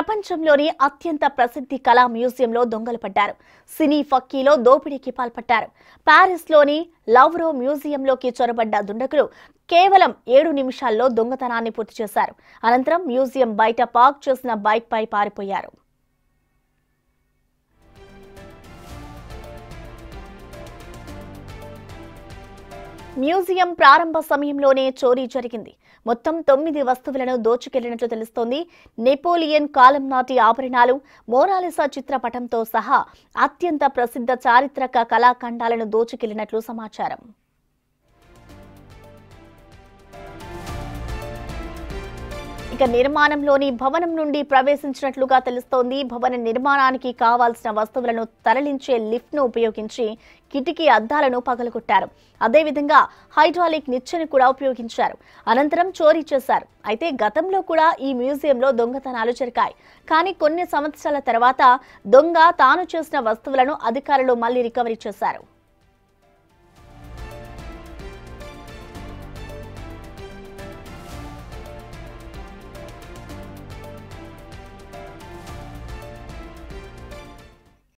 ప్రపంచంలోని అత్యంత ప్రసిద్ధి కళా మ్యూజియంలో దొంగలు పడ్డారు. సినీ ఫక్కీలో దోపిడీకి పాల్పడ్డారు. పారిస్లోని లవ్రో మ్యూజియంలోకి చొరబడ్డ దుండగులు కేవలం 7 నిమిషాల్లో దొంగతనాన్ని పూర్తి చేశారు. అనంతరం మ్యూజియం బయట పార్క్ చేసిన బైక్ పై పారిపోయారు. మ్యూజియం ప్రారంభ సమయంలోనే చోరీ జరిగింది. మొత్తం 9 వస్తువులను దోచుకెళ్లినట్లు తెలుస్తోంది. నెపోలియన్ కాలం నాటి ఆభరణాలు, మోనాలిసా చిత్రపటంతో సహా అత్యంత ప్రసిద్ధ చారిత్రక కళాఖండాలను దోచుకెళ్లినట్లు సమాచారం. ఇక నిర్మాణంలోని భవనం నుండి ప్రవేశించినట్లుగా తెలుస్తోంది. భవన నిర్మాణానికి కావాల్సిన వస్తువులను తరలించే లిఫ్ట్ ను ఉపయోగించి కిటికీ అద్దాలను పగలగొట్టారు. అదేవిధంగా హైడ్రాలిక్ నిచ్చెను కూడా ఉపయోగించారు. అనంతరం చోరీ చేశారు. అయితే గతంలో కూడా ఈ మ్యూజియంలో దొంగతనాలు జరిగాయి. కానీ కొన్ని సంవత్సరాల తర్వాత దొంగ తాను చేసిన వస్తువులను అధికారులు మళ్లీ రికవరీ చేశారు.